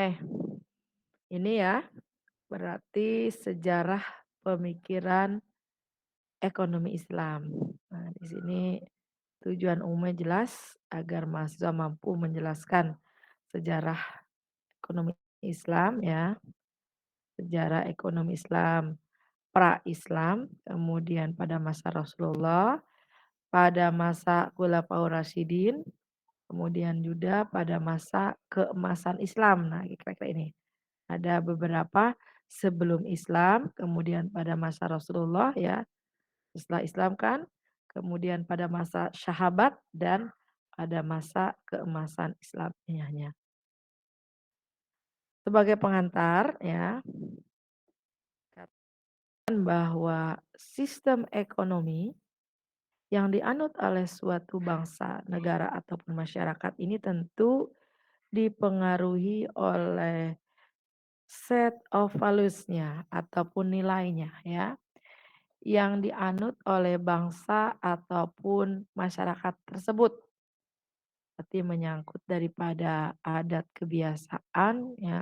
Eh, ini ya berarti sejarah pemikiran ekonomi Islam. Nah, di sini tujuan umumnya jelas agar mahasiswa mampu menjelaskan sejarah ekonomi Islam ya, sejarah ekonomi Islam pra-Islam, kemudian pada masa Rasulullah, pada masa Khulafaur Rasyidin, kemudian juga pada masa keemasan Islam. Nah, kira-kira ini. Ada beberapa sebelum Islam, kemudian pada masa Rasulullah ya, setelah Islam kan, kemudian pada masa sahabat dan pada masa keemasan Islamiyahnya. Sebagai pengantar ya, katakan bahwa sistem ekonomi yang dianut oleh suatu bangsa, negara ataupun masyarakat ini tentu dipengaruhi oleh set of values-nya ataupun nilainya ya, yang dianut oleh bangsa ataupun masyarakat tersebut. Seperti menyangkut daripada adat kebiasaan ya,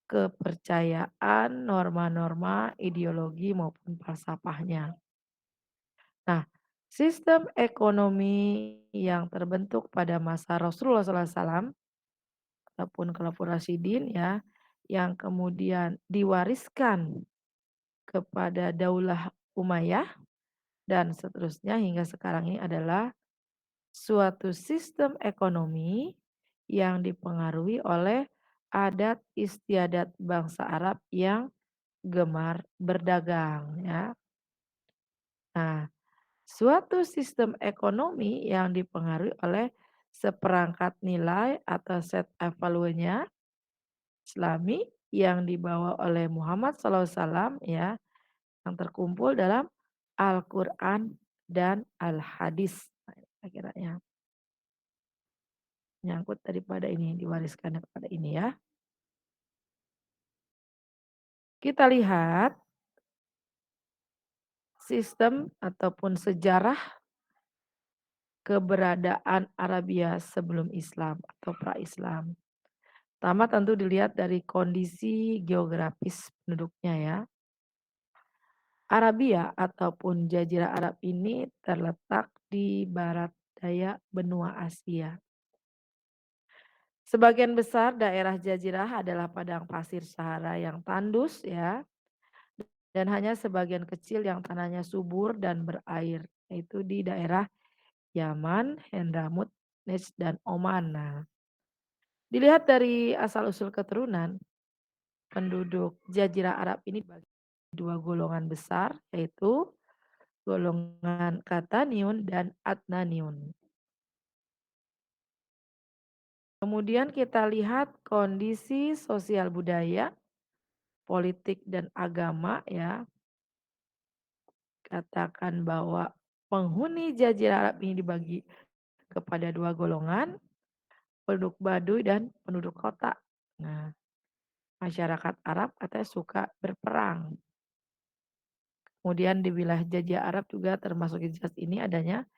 kepercayaan, norma-norma, ideologi maupun falsafahnya. Nah, sistem ekonomi yang terbentuk pada masa Rasulullah SAW ataupun Khulafaur Rasyidin ya, yang kemudian diwariskan kepada Daulah Umayyah dan seterusnya hingga sekarang ini adalah suatu sistem ekonomi yang dipengaruhi oleh adat istiadat bangsa Arab yang gemar berdagang ya. Nah, suatu sistem ekonomi yang dipengaruhi oleh seperangkat nilai atau set evaluasinya Islami yang dibawa oleh Muhammad SAW ya, yang terkumpul dalam Al-Quran dan Al-Hadis. Nah, kira-kira nyangkut daripada ini, diwariskan kepada ini ya. Kita lihat sistem ataupun sejarah keberadaan Arabia sebelum Islam atau pra-Islam. Pertama tentu dilihat dari kondisi geografis penduduknya ya. Arabia ataupun Jazirah Arab ini terletak di barat daya benua Asia. Sebagian besar daerah Jazirah adalah padang pasir Sahara yang tandus ya, dan hanya sebagian kecil yang tanahnya subur dan berair, yaitu di daerah Yaman, Hadramut, Najd, dan Oman. Nah, dilihat dari asal-usul keturunan, penduduk Jazirah Arab ini bagi dua golongan besar, yaitu golongan Kataniun dan Adnaniun. Kemudian kita lihat kondisi sosial budaya, politik dan agama ya. Katakan bahwa penghuni Jazirah Arab ini dibagi kepada dua golongan, penduduk Baduy dan penduduk kota. Nah, masyarakat Arab katanya suka berperang. Kemudian di wilayah Jazirah Arab juga termasuk Hijaz ini adanya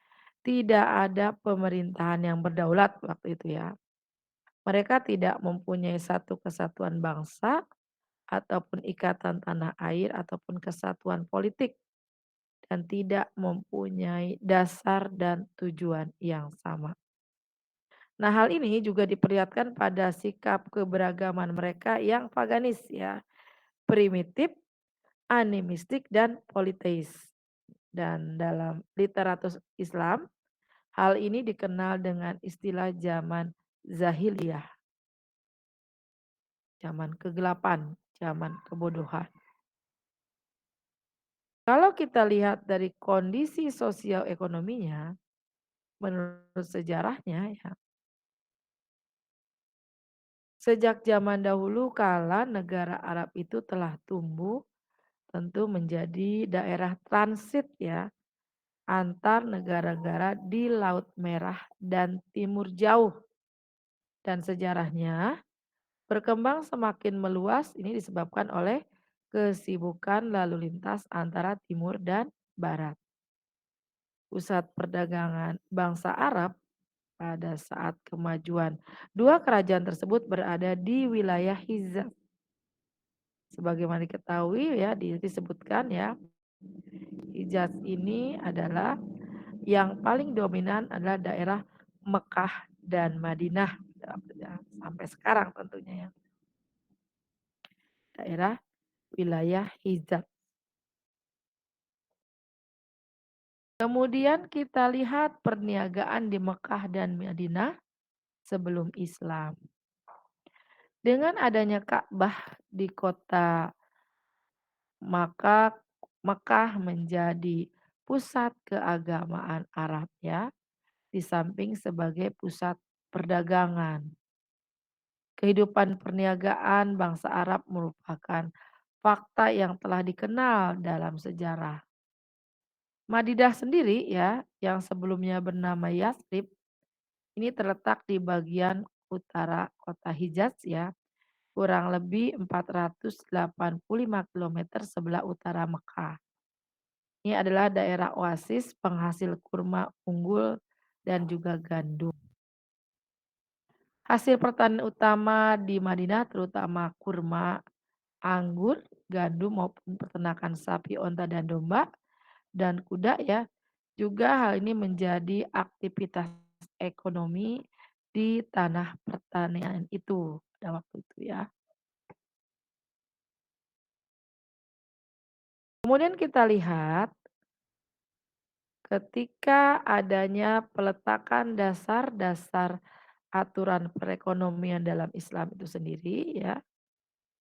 tidak ada pemerintahan yang berdaulat waktu itu ya. Mereka tidak mempunyai satu kesatuan bangsa ataupun ikatan tanah air ataupun kesatuan politik dan tidak mempunyai dasar dan tujuan yang sama. Nah, hal ini juga diperlihatkan pada sikap keberagaman mereka yang paganis ya, primitif, animistik dan politeis. Dan dalam literatur Islam, hal ini dikenal dengan istilah zaman zahiliyah, zaman kegelapan, zaman kebodohan. Kalau kita lihat dari kondisi sosial ekonominya, menurut sejarahnya ya, sejak zaman dahulu kala negara Arab itu telah tumbuh tentu menjadi daerah transit ya antar negara-negara di Laut Merah dan Timur Jauh. Dan sejarahnya berkembang semakin meluas ini disebabkan oleh kesibukan lalu lintas antara timur dan barat. Pusat perdagangan bangsa Arab pada saat kemajuan dua kerajaan tersebut berada di wilayah Hijaz. Sebagaimana diketahui ya, disebutkan ya, Hijaz ini adalah yang paling dominan adalah daerah Mekah dan Madinah ya, sampai sekarang tentunya ya, daerah wilayah Hijaz. Kemudian kita lihat perniagaan di Mekah dan Madinah sebelum Islam. Dengan adanya Ka'bah di kota, maka Mekah menjadi pusat keagamaan Arab ya, di samping sebagai pusat perdagangan. Kehidupan perniagaan bangsa Arab merupakan fakta yang telah dikenal dalam sejarah. Madinah sendiri ya, yang sebelumnya bernama Yathrib, ini terletak di bagian utara kota Hijaz ya, kurang lebih 485 kilometer sebelah utara Mekah. Ini adalah daerah oasis penghasil kurma unggul dan juga gandum. Hasil pertanian utama di Madinah terutama kurma, anggur, gandum maupun peternakan sapi, onta dan domba dan kuda ya. Juga hal ini menjadi aktivitas ekonomi di tanah pertanian itu pada waktu itu ya. Kemudian kita lihat ketika adanya peletakan dasar-dasar aturan perekonomian dalam Islam itu sendiri ya,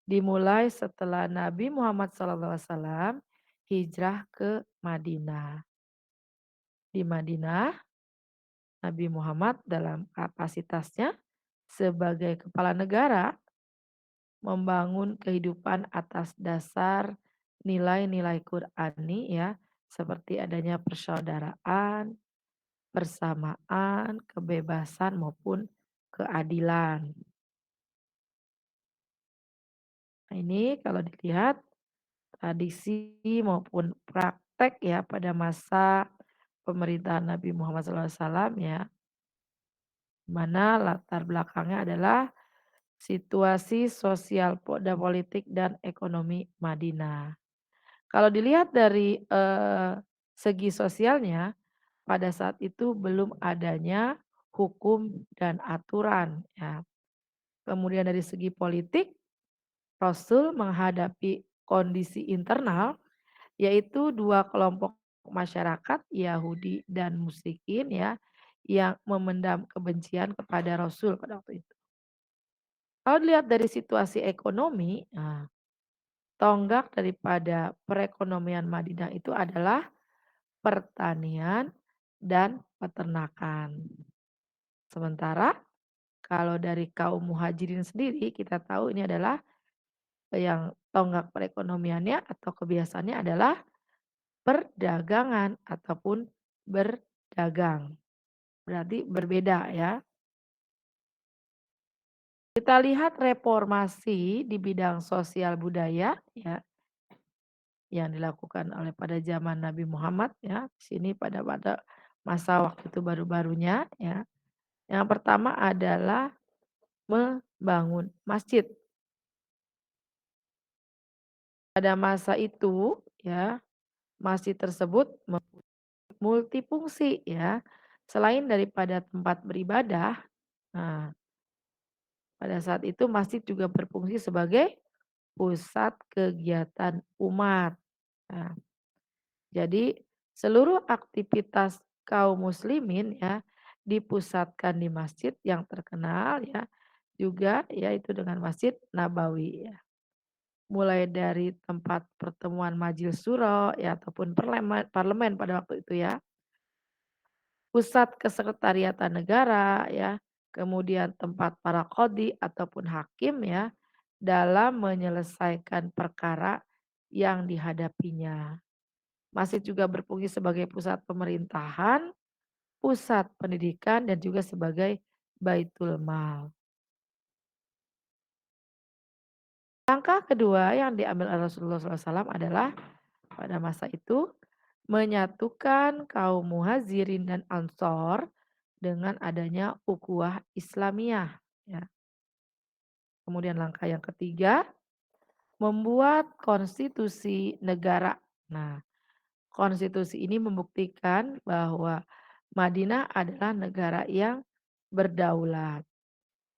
dimulai setelah Nabi Muhammad SAW hijrah ke Madinah. Di Madinah, Nabi Muhammad dalam kapasitasnya sebagai kepala negara membangun kehidupan atas dasar nilai-nilai Qur'ani ya, seperti adanya persaudaraan, persamaan, kebebasan maupun keadilan. Nah, ini kalau dilihat tradisi maupun praktek ya pada masa pemerintahan Nabi Muhammad SAW ya, mana latar belakangnya adalah situasi sosial dan politik dan ekonomi Madinah. Kalau dilihat dari segi sosialnya, pada saat itu belum adanya hukum dan aturan ya. Kemudian dari segi politik, Rasul menghadapi kondisi internal, yaitu dua kelompok masyarakat Yahudi dan Musyrikin ya, yang memendam kebencian kepada Rasul pada waktu itu. Kalau dilihat dari situasi ekonomi, nah, tonggak daripada perekonomian Madinah itu adalah pertanian dan peternakan. Sementara kalau dari kaum muhajirin sendiri kita tahu ini adalah yang tonggak perekonomiannya atau kebiasaannya adalah perdagangan ataupun berdagang. Berarti berbeda ya. Kita lihat reformasi di bidang sosial budaya ya yang dilakukan oleh pada zaman Nabi Muhammad ya. Di sini pada masa waktu itu baru-barunya ya. Yang pertama adalah membangun masjid. Pada masa itu ya, masjid tersebut multifungsi ya. Selain daripada tempat beribadah, nah pada saat itu masjid juga berfungsi sebagai pusat kegiatan umat. Nah, jadi seluruh aktivitas kaum muslimin ya dipusatkan di masjid yang terkenal ya, juga yaitu dengan Masjid Nabawi ya. Mulai dari tempat pertemuan majelis syuro ya ataupun parlemen pada waktu itu ya, pusat kesekretariatan negara ya, kemudian tempat para qadhi ataupun hakim ya dalam menyelesaikan perkara yang dihadapinya. Masjid juga berfungsi sebagai pusat pemerintahan, pusat pendidikan dan juga sebagai baitul mal. Langkah kedua yang diambil oleh Rasulullah SAW adalah pada masa itu menyatukan kaum muhazirin dan ansor dengan adanya ukhuwah Islamiyah, ya. Kemudian langkah yang ketiga, membuat konstitusi negara. Nah, konstitusi ini membuktikan bahwa Madinah adalah negara yang berdaulat.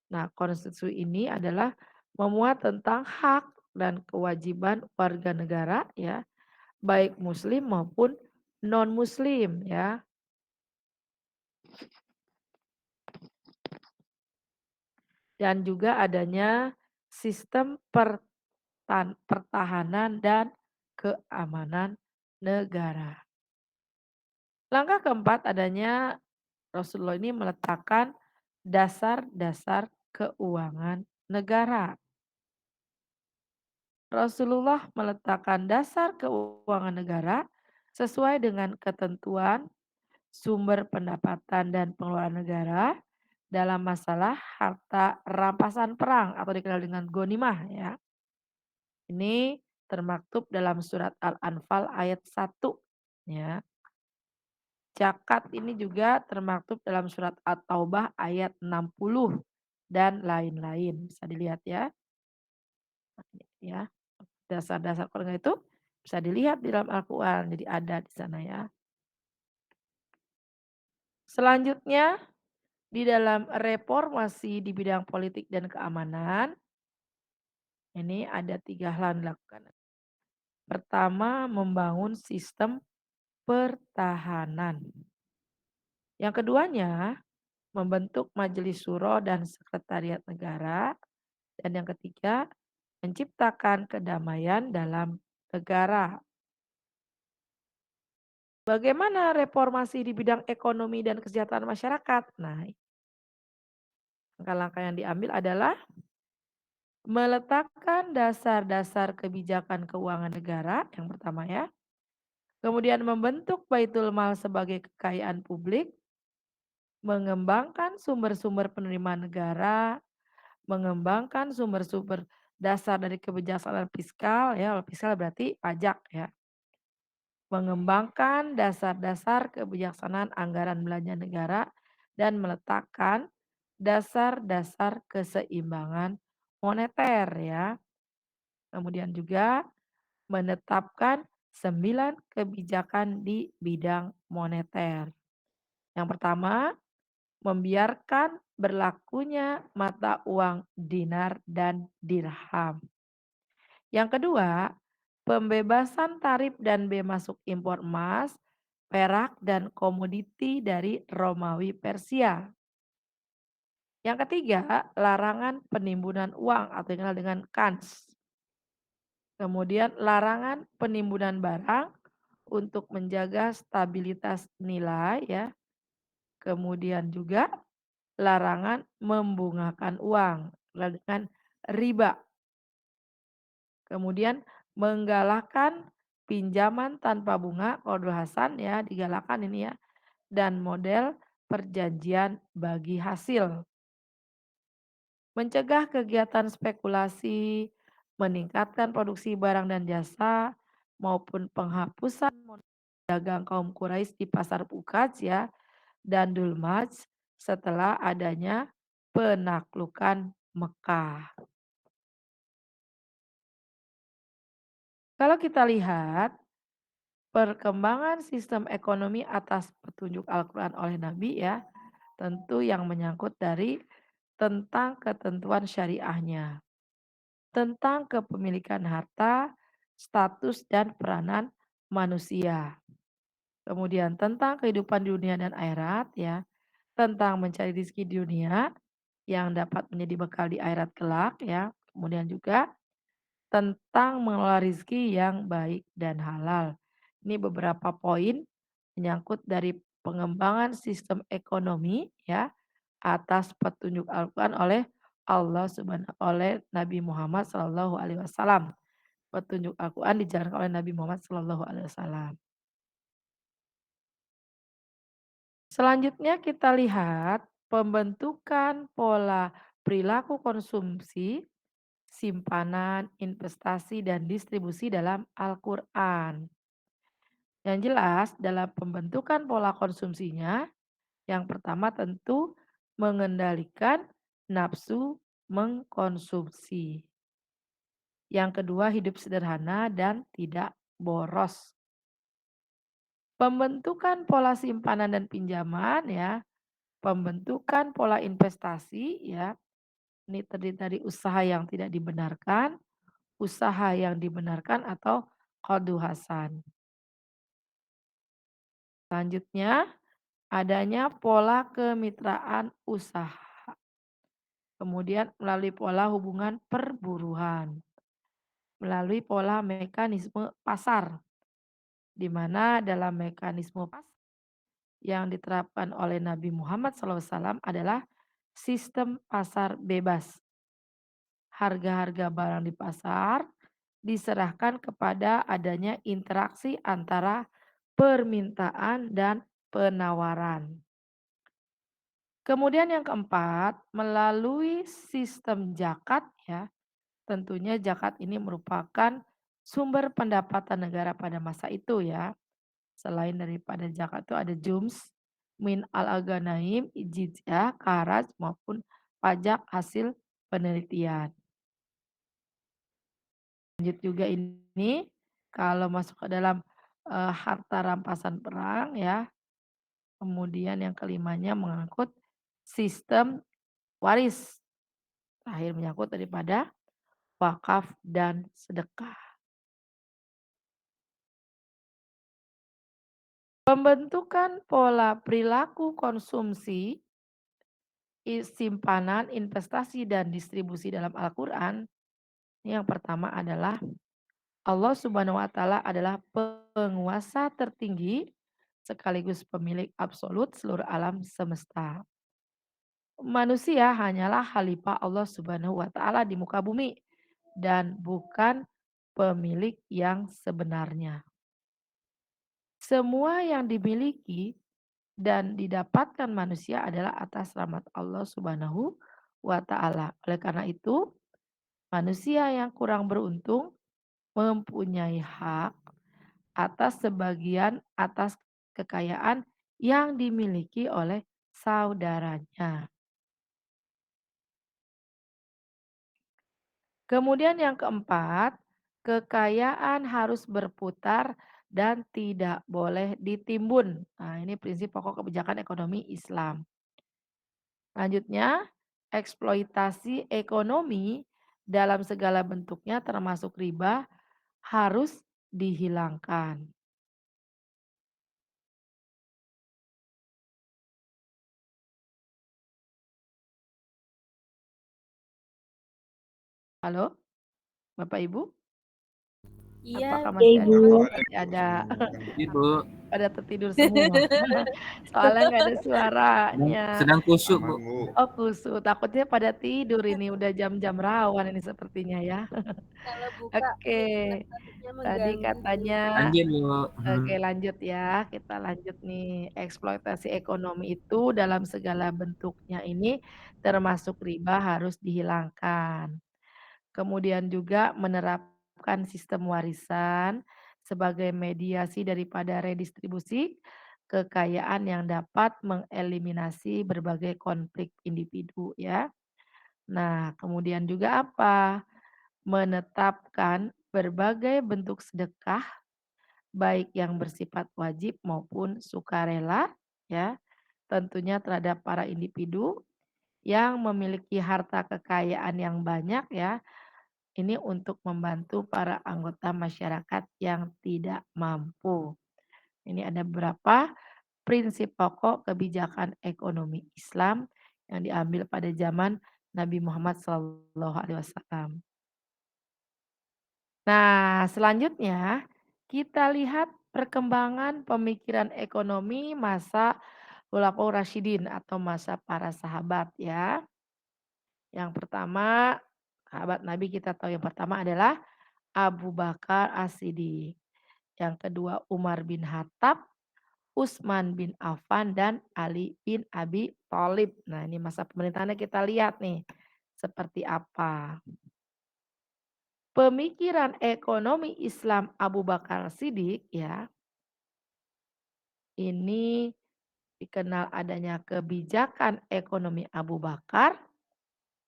Nah, konstitusi ini adalah memuat tentang hak dan kewajiban warga negara ya, baik muslim maupun non-muslim ya. Dan juga adanya sistem pertahanan dan keamanan negara. Langkah keempat adanya Rasulullah ini meletakkan dasar-dasar keuangan negara. Rasulullah meletakkan dasar keuangan negara sesuai dengan ketentuan sumber pendapatan dan pengeluaran negara dalam masalah harta rampasan perang atau dikenal dengan ghanimah ya. Ini termaktub dalam surat Al-Anfal ayat 1 ya. Zakat ini juga termaktub dalam surat At-Taubah ayat 60 dan lain-lain. Bisa dilihat ya. Dasar-dasar keluarga itu bisa dilihat di dalam Al-Quran. Jadi ada di sana ya. Selanjutnya di dalam reformasi di bidang politik dan keamanan, ini ada 3 hal yang dilakukan. Pertama, membangun sistem pertahanan. Yang keduanya, membentuk majelis syuro dan sekretariat negara. Dan yang ketiga, menciptakan kedamaian dalam negara. Bagaimana reformasi di bidang ekonomi dan kesejahteraan masyarakat? Nah, langkah-langkah yang diambil adalah meletakkan dasar-dasar kebijakan keuangan negara yang pertama ya. Kemudian membentuk Baitul Mal sebagai kekayaan publik, mengembangkan sumber-sumber penerimaan negara, mengembangkan sumber-sumber dasar dari kebijaksanaan fiskal ya, kalau fiskal berarti pajak ya. Mengembangkan dasar-dasar kebijaksanaan anggaran belanja negara dan meletakkan dasar-dasar keseimbangan moneter ya. Kemudian juga menetapkan 9 kebijakan di bidang moneter. Yang pertama, membiarkan berlakunya mata uang dinar dan dirham. Yang kedua, pembebasan tarif dan bea masuk impor emas, perak, dan komoditi dari Romawi Persia. Yang ketiga, larangan penimbunan uang atau dikenal dengan kans. Kemudian larangan penimbunan barang untuk menjaga stabilitas nilai ya. Kemudian juga larangan membungakan uang dengan riba. Kemudian menggalakkan pinjaman tanpa bunga, qardul hasan ya, digalakkan ini ya, dan model perjanjian bagi hasil. Mencegah kegiatan spekulasi, meningkatkan produksi barang dan jasa, maupun penghapusan dagang kaum Quraisy di pasar Bukaj ya, dan Dulmaj setelah adanya penaklukan Mekah. Kalau kita lihat perkembangan sistem ekonomi atas petunjuk Al-Quran oleh Nabi ya, tentu yang menyangkut dari tentang ketentuan syariahnya, tentang kepemilikan harta, status dan peranan manusia. Kemudian tentang kehidupan dunia dan akhirat ya, tentang mencari rezeki di dunia yang dapat menjadi bekal di akhirat kelak ya. Kemudian juga tentang mengelola rizki yang baik dan halal. Ini beberapa poin menyangkut dari pengembangan sistem ekonomi ya atas petunjuk Al-Quran oleh Allah Subhanahu oleh Nabi Muhammad Sallallahu Alaihi Wasallam. Petunjuk Al-Quran dijalankan oleh Nabi Muhammad Sallallahu Alaihi Wasallam. Selanjutnya kita lihat pembentukan pola perilaku konsumsi, simpanan, investasi, dan distribusi dalam Al-Quran. Yang jelas dalam pembentukan pola konsumsinya, Yang pertama tentu mengendalikan nafsu mengkonsumsi. Yang kedua hidup sederhana dan tidak boros. Pembentukan pola simpanan dan pinjaman ya, pembentukan pola investasi ya, ini terdiri dari usaha yang tidak dibenarkan, usaha yang dibenarkan atau qaddu hasan. Selanjutnya, adanya pola kemitraan usaha. Kemudian melalui pola hubungan perburuan, melalui pola mekanisme pasar, di mana dalam mekanisme pasar yang diterapkan oleh Nabi Muhammad SAW adalah sistem pasar bebas. Harga-harga barang di pasar diserahkan kepada adanya interaksi antara permintaan dan penawaran. Kemudian yang keempat, melalui sistem zakat ya, tentunya zakat ini merupakan sumber pendapatan negara pada masa itu ya. Selain daripada zakat itu ada jums, min al-ghanaim, jizyah, kharaj maupun pajak hasil penelitian. Lanjut juga ini kalau masuk ke dalam, harta rampasan perang ya, kemudian yang kelimanya mengangkut sistem waris, terakhir menyangkut daripada wakaf dan sedekah. Pembentukan pola perilaku konsumsi, simpanan, investasi, dan distribusi dalam Al-Quran, yang pertama adalah Allah Subhanahu wa Ta'ala adalah penguasa tertinggi sekaligus pemilik absolut seluruh alam semesta. Manusia hanyalah khalifah Allah Subhanahu wa Ta'ala di muka bumi dan bukan pemilik yang sebenarnya. Semua yang dimiliki dan didapatkan manusia adalah atas rahmat Allah Subhanahu wa Ta'ala. Oleh karena itu, manusia yang kurang beruntung mempunyai hak atas sebagian atas kekayaan yang dimiliki oleh saudaranya. Kemudian yang keempat, kekayaan harus berputar dan tidak boleh ditimbun. Nah, ini prinsip pokok kebijakan ekonomi Islam. Lanjutnya, eksploitasi ekonomi dalam segala bentuknya termasuk riba harus dihilangkan. Halo, Bapak Ibu, Iya, apakah iya masih Ibu. ada? Oh, masih ada. Ibu, Pada tertidur semua. Soalnya nggak ada sedang suaranya. sedang kusyuk, Bu. Oh, kusut, takutnya pada tidur ini, udah jam-jam rawan ini sepertinya ya. Kalau buka Oke, mungkin takutnya tadi mengganggu. katanya Lanjut, Bu. oke lanjut ya, kita lanjut nih. Eksploitasi ekonomi itu dalam segala bentuknya ini termasuk riba harus dihilangkan. Kemudian juga menerapkan sistem warisan sebagai mediasi daripada redistribusi kekayaan yang dapat mengeliminasi berbagai konflik individu ya. Nah, kemudian juga apa? Menetapkan berbagai bentuk sedekah baik yang bersifat wajib maupun sukarela ya, tentunya terhadap para individu yang memiliki harta kekayaan yang banyak ya, ini untuk membantu para anggota masyarakat yang tidak mampu. Ini ada beberapa prinsip pokok kebijakan ekonomi Islam yang diambil pada zaman Nabi Muhammad SAW. Nah, selanjutnya kita lihat perkembangan pemikiran ekonomi masa Khulafaur Rasyidin atau masa para sahabat ya. Yang pertama, sahabat Nabi kita tahu yang pertama adalah Abu Bakar As-Siddiq. Yang kedua Umar bin Khattab, Utsman bin Affan dan Ali bin Abi Thalib. Nah, ini masa pemerintahannya kita lihat nih seperti apa. Pemikiran ekonomi Islam Abu Bakar Siddiq ya, ini dikenal adanya kebijakan ekonomi Abu Bakar,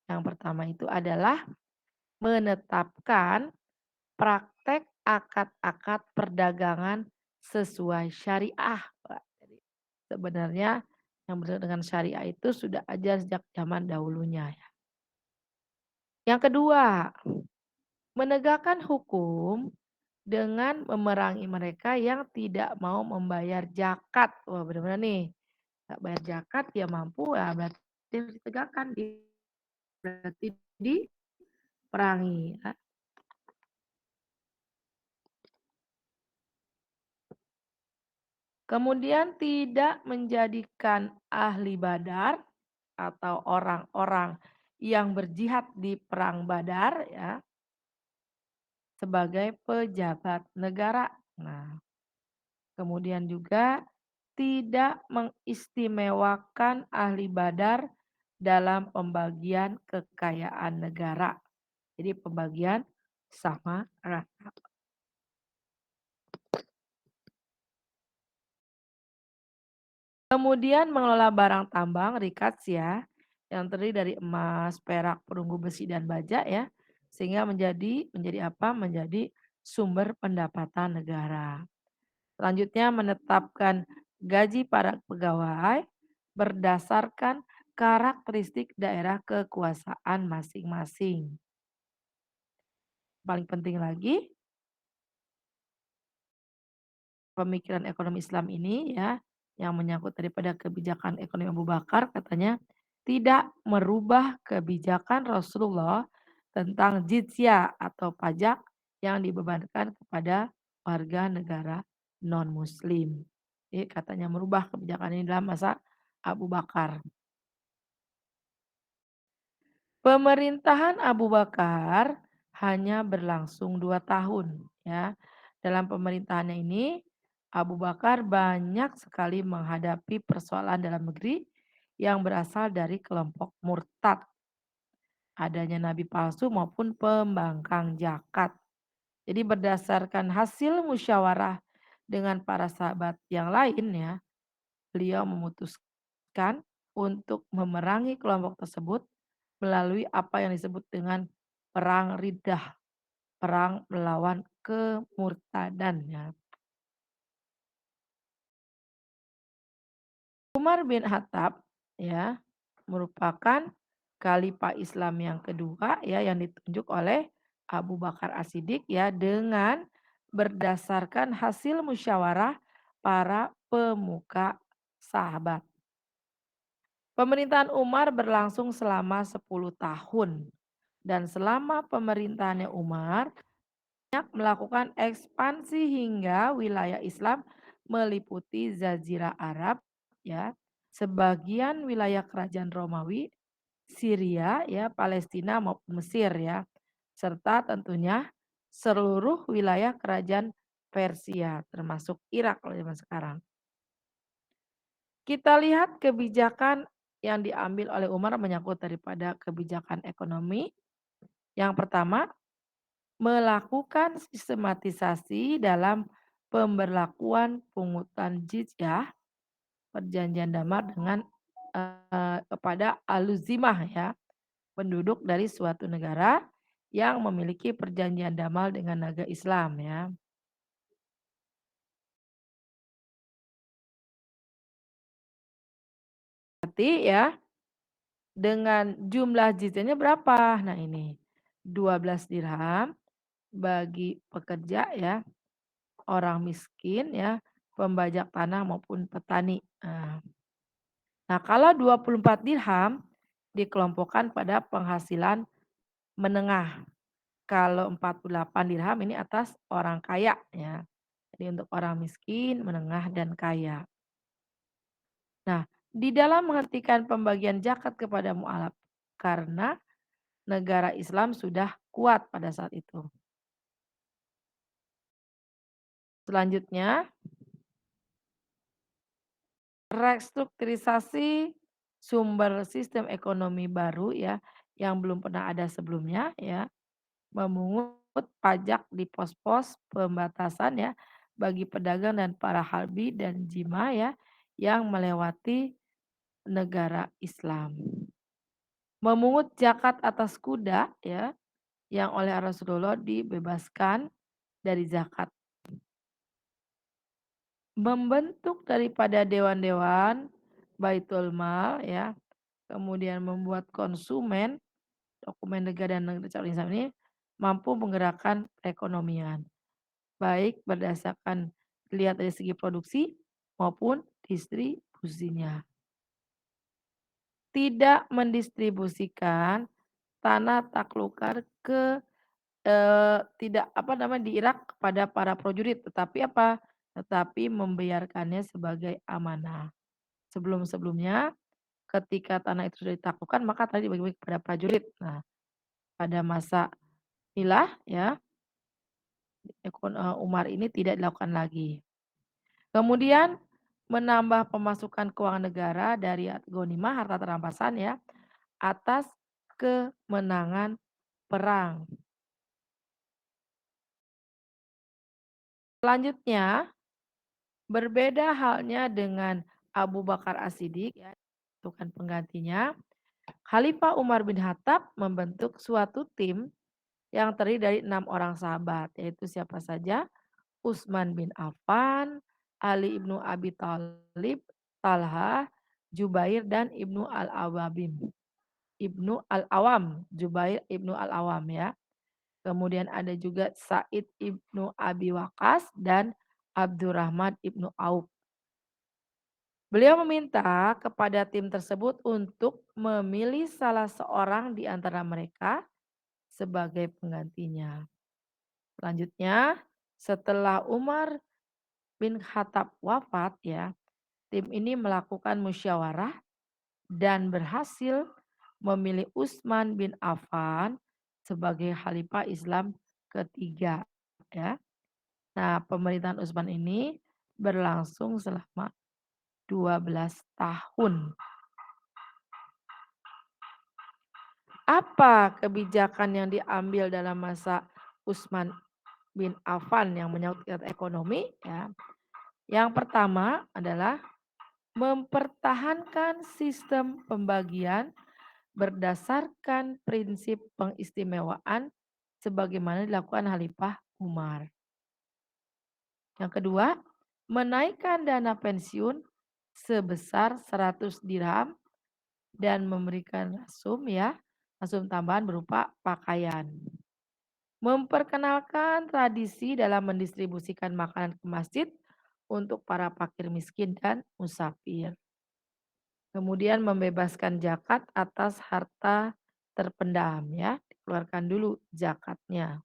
yang pertama itu adalah menetapkan praktek akad-akad perdagangan sesuai syariah, Pak. Jadi sebenarnya yang bersangkutan dengan syariah itu sudah ada sejak zaman dahulunya ya. Yang kedua, menegakkan hukum dengan memerangi mereka yang tidak mau membayar zakat. Wah, benar-benar nih, nggak bayar zakat, dia mampu, ya berarti harus ditegakkan, berarti diperangi ya. Kemudian tidak menjadikan ahli Badar atau orang-orang yang berjihad di perang Badar ya sebagai pejabat negara. Nah, kemudian juga tidak mengistimewakan ahli Badar dalam pembagian kekayaan negara. Jadi pembagian sama rata. Kemudian mengelola barang tambang rikats ya, yang terdiri dari emas, perak, perunggu besi dan baja ya, sehingga menjadi apa? Menjadi sumber pendapatan negara. Selanjutnya menetapkan gaji para pegawai berdasarkan karakteristik daerah kekuasaan masing-masing. Paling penting lagi, pemikiran ekonomi Islam ini ya, yang menyangkut daripada kebijakan ekonomi Abu Bakar katanya tidak merubah kebijakan Rasulullah tentang jizyah atau pajak yang dibebankan kepada warga negara non-muslim. Jadi katanya merubah kebijakan ini dalam masa Abu Bakar. Pemerintahan Abu Bakar hanya berlangsung 2 tahun ya. Dalam pemerintahannya ini, Abu Bakar banyak sekali menghadapi persoalan dalam negeri yang berasal dari kelompok murtad, adanya nabi palsu maupun pembangkang zakat. Jadi berdasarkan hasil musyawarah dengan para sahabat yang lain ya, beliau memutuskan untuk memerangi kelompok tersebut melalui apa yang disebut dengan perang Riddah, perang melawan kemurtadan ya. Umar bin Khattab ya merupakan khalifah Islam yang kedua ya yang ditunjuk oleh Abu Bakar As-Siddiq ya dengan berdasarkan hasil musyawarah para pemuka sahabat. Pemerintahan Umar berlangsung selama 10 tahun dan selama pemerintahannya Umar melakukan ekspansi hingga wilayah Islam meliputi Jazirah Arab ya, sebagian wilayah kerajaan Romawi, Syria ya, Palestina maupun Mesir ya, serta tentunya seluruh wilayah kerajaan Persia termasuk Irak kalau zaman sekarang. Kita lihat kebijakan yang diambil oleh Umar menyangkut daripada kebijakan ekonomi. Yang pertama, melakukan sistematisasi dalam pemberlakuan pungutan jizyah, perjanjian damai dengan, kepada aluzimah ya, penduduk dari suatu negara yang memiliki perjanjian damai dengan negara Islam ya. Berarti ya, dengan jumlah jizyahnya berapa? Nah ini, 12 dirham bagi pekerja ya, orang miskin ya, pembajak tanah maupun petani. Nah, kalau 24 dirham dikelompokkan pada penghasilan menengah. Kalau 48 dirham ini atas orang kaya ya. Jadi untuk orang miskin, menengah dan kaya. Nah, di dalam menghentikan pembagian zakat kepada mualaf karena negara Islam sudah kuat pada saat itu. Selanjutnya, restrukturisasi sumber sistem ekonomi baru ya yang belum pernah ada sebelumnya ya. Memungut pajak di pos-pos pembatasan ya, bagi pedagang dan para harbi dan jima ya, yang melewati negara Islam. Memungut zakat atas kuda ya, yang oleh Rasulullah dibebaskan dari zakat. Membentuk daripada dewan-dewan Baitul Mal ya, kemudian membuat konsumen, dokumen negara dan negara calon Islam ini mampu menggerakkan perekonomian, baik berdasarkan dilihat dari segi produksi maupun distribusinya. Tidak mendistribusikan tanah taklukar ke tidak apa namanya, di Irak kepada para prajurit, tetapi apa, tetapi membiarkannya sebagai amanah. Sebelum-sebelumnya ketika tanah itu sudah ditaklukkan maka tadi dibagi-bagi kepada prajurit. Nah, pada masa Khilafah ya, Umar ini tidak dilakukan lagi. Kemudian menambah pemasukan keuangan negara dari ghanimah harta rampasan ya, atas kemenangan perang. Selanjutnya, berbeda halnya dengan Abu Bakar As-Siddiq ya, itu kan penggantinya. Khalifah Umar bin Khattab membentuk suatu tim yang terdiri dari 6 orang sahabat, yaitu siapa saja? Utsman bin Affan, Ali ibnu Abi Thalib, Talha, Jubair dan Ibnu Al-Awam, Jubair ibnu Al-Awam ya. Kemudian ada juga Said ibnu Abi Waqqas dan Abdurrahman ibnu Auf. Beliau meminta kepada tim tersebut untuk memilih salah seorang di antara mereka sebagai penggantinya. Selanjutnya, setelah Umar bin Khattab wafat ya, tim ini melakukan musyawarah dan berhasil memilih Utsman bin Affan sebagai khalifah Islam ketiga ya. Nah, pemerintahan Utsman ini berlangsung selama 12 tahun. Apa kebijakan yang diambil dalam masa Utsman bin Affan yang menyangkut ekonomi ya? Yang pertama adalah mempertahankan sistem pembagian berdasarkan prinsip pengistimewaan sebagaimana dilakukan Khalifah Umar. Yang kedua, menaikkan dana pensiun sebesar 100 dirham dan memberikan rasum tambahan berupa pakaian. Memperkenalkan tradisi dalam mendistribusikan makanan ke masjid untuk para fakir miskin dan musafir. Kemudian membebaskan zakat atas harta terpendam ya, dikeluarkan dulu zakatnya.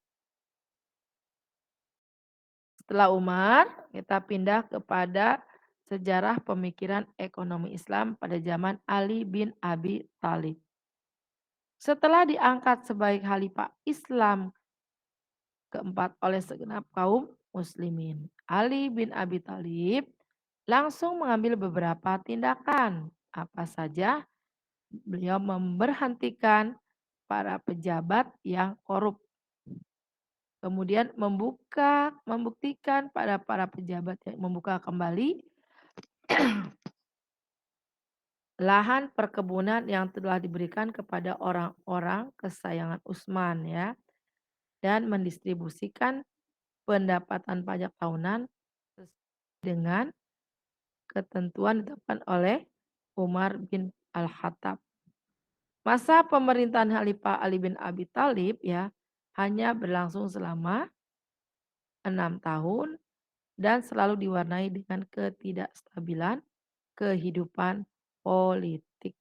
Setelah Umar, kita pindah kepada sejarah pemikiran ekonomi Islam pada zaman Ali bin Abi Thalib. Setelah diangkat sebagai khalifah Islam keempat oleh segenap kaum muslimin, Ali bin Abi Thalib langsung mengambil beberapa tindakan. Apa saja? Beliau memberhentikan para pejabat yang korup. Kemudian membuktikan pada para pejabat yang membuka kembali lahan perkebunan yang telah diberikan kepada orang-orang kesayangan Utsman ya, dan mendistribusikan pendapatan pajak tahunan sesuai dengan ketentuan ditetapkan oleh Umar bin Al-Khattab. Masa pemerintahan Khalifah Ali bin Abi Thalib ya hanya berlangsung selama 6 tahun dan selalu diwarnai dengan ketidakstabilan kehidupan politik.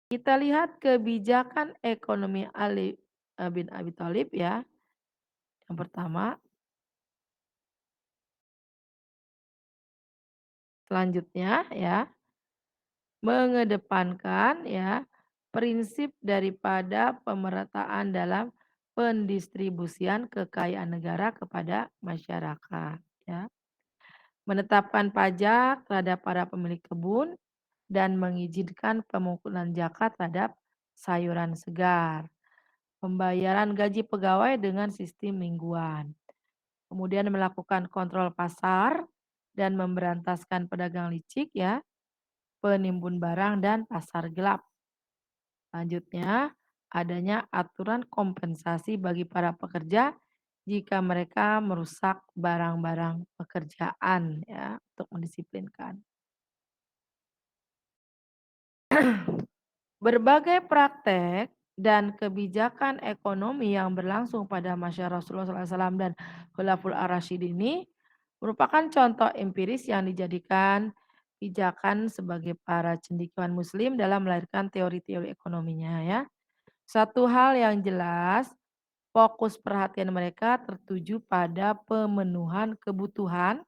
Kita lihat kebijakan ekonomi Ali bin Abi Thalib ya. Yang pertama, selanjutnya ya, mengedepankan ya prinsip daripada pemerataan dalam pendistribusian kekayaan negara kepada masyarakat ya. Menetapkan pajak terhadap para pemilik kebun dan mengizinkan pemungutan zakat terhadap sayuran segar. Pembayaran gaji pegawai dengan sistem mingguan. Kemudian melakukan kontrol pasar dan memberantaskan pedagang licik ya, penimbun barang dan pasar gelap. Selanjutnya, adanya aturan kompensasi bagi para pekerja jika mereka merusak barang-barang pekerjaan ya, untuk mendisiplinkan. Berbagai praktek dan kebijakan ekonomi yang berlangsung pada masa Rasulullah SAW dan Khulafaul Ar-Rasyidin ini merupakan contoh empiris yang dijadikan pijakan sebagai para cendekiawan muslim dalam melahirkan teori-teori ekonominya ya. Satu hal yang jelas, fokus perhatian mereka tertuju pada pemenuhan kebutuhan,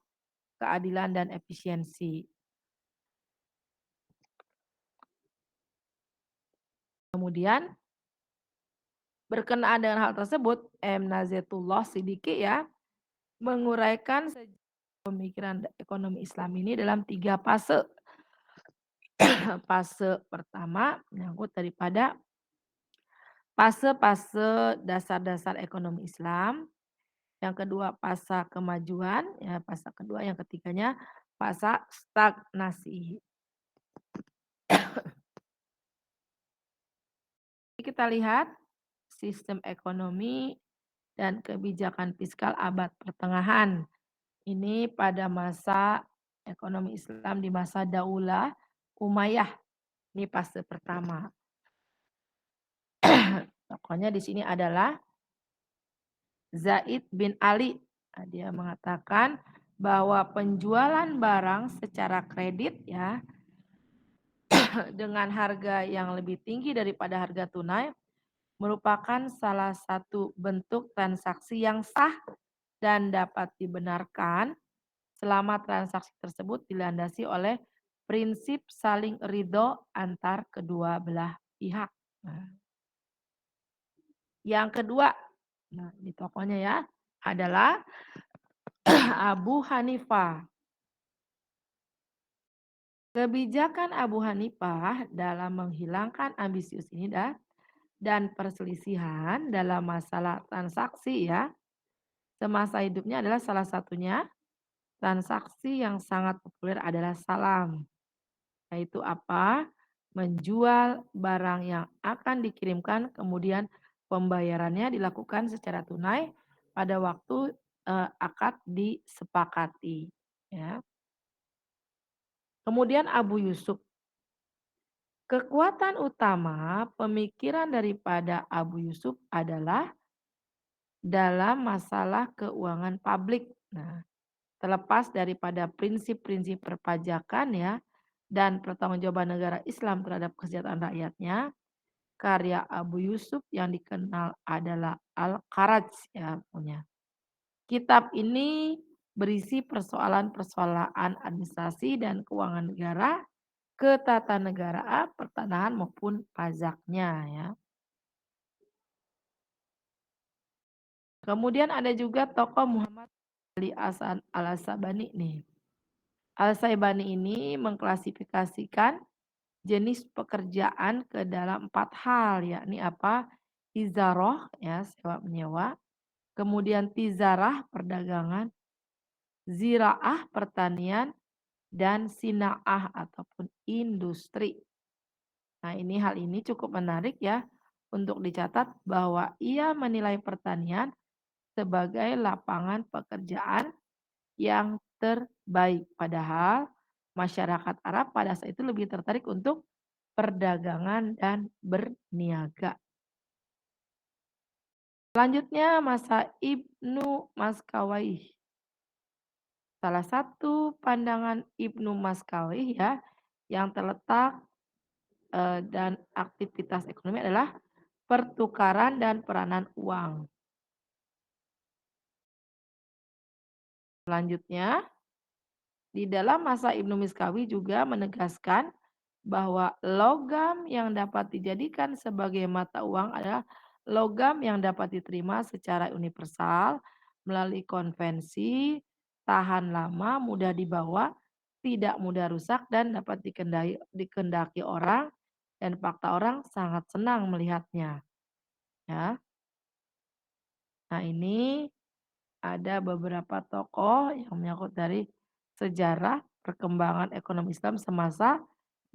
keadilan dan efisiensi. Kemudian berkenaan dengan hal tersebut, M. Nazetullah Siddiqi ya menguraikan pemikiran ekonomi Islam ini dalam 3 fase. Fase pertama menyangkut daripada fase-fase dasar-dasar ekonomi Islam, yang kedua fase kemajuan, ya fase kedua, yang ketiganya fase stagnasi. Kita lihat sistem ekonomi dan kebijakan fiskal abad pertengahan. Ini pada masa ekonomi Islam di masa Daulah Umayyah. Ini fase pertama. Tokohnya di sini adalah Zaid bin Ali. Nah, dia mengatakan bahwa penjualan barang secara kredit ya dengan harga yang lebih tinggi daripada harga tunai merupakan salah satu bentuk transaksi yang sah dan dapat dibenarkan selama transaksi tersebut dilandasi oleh prinsip saling ridho antar kedua belah pihak. Nah, yang kedua, nah ini tokohnya ya, adalah Abu Hanifah. Kebijakan Abu Hanifah dalam menghilangkan ambisius ini dan perselisihan dalam masalah transaksi ya, semasa hidupnya adalah salah satunya transaksi yang sangat populer adalah salam. Yaitu apa? Menjual barang yang akan dikirimkan kemudian pembayarannya dilakukan secara tunai pada waktu akad disepakati. Ya. Kemudian Abu Yusuf. Kekuatan utama pemikiran daripada Abu Yusuf adalah dalam masalah keuangan publik. Nah, terlepas daripada prinsip-prinsip perpajakan ya dan pertanggungjawaban negara Islam terhadap kesejahteraan rakyatnya, karya Abu Yusuf yang dikenal adalah Al-Kharaj ya punya. Kitab ini berisi persoalan-persoalan administrasi dan keuangan negara, ketatanegaraan, pertanahan maupun pajaknya ya. Kemudian ada juga tokoh Muhammad Ali Hasan Al-Sabani nih. Al-Saibani ini mengklasifikasikan jenis pekerjaan ke dalam 4 hal, yakni apa? Izaroh ya, sewa menyewa, kemudian tizarah perdagangan, ziraah pertanian, dan sinaah ataupun industri. Nah, hal ini cukup menarik ya untuk dicatat bahwa ia menilai pertanian sebagai lapangan pekerjaan yang terbaik. Padahal masyarakat Arab pada saat itu lebih tertarik untuk perdagangan dan berniaga. Selanjutnya masa Ibnu Maskawai. Salah satu pandangan Ibnu Maskawai ya yang terletak dan aktivitas ekonomi adalah pertukaran dan peranan uang. Selanjutnya, di dalam masa Ibnu Miskawi juga menegaskan bahwa logam yang dapat dijadikan sebagai mata uang adalah logam yang dapat diterima secara universal melalui konvensi, tahan lama, mudah dibawa, tidak mudah rusak dan dapat dikendaki orang dan fakta orang sangat senang melihatnya. Ya. Nah ini ada beberapa tokoh yang menyangkut dari sejarah perkembangan ekonomi Islam semasa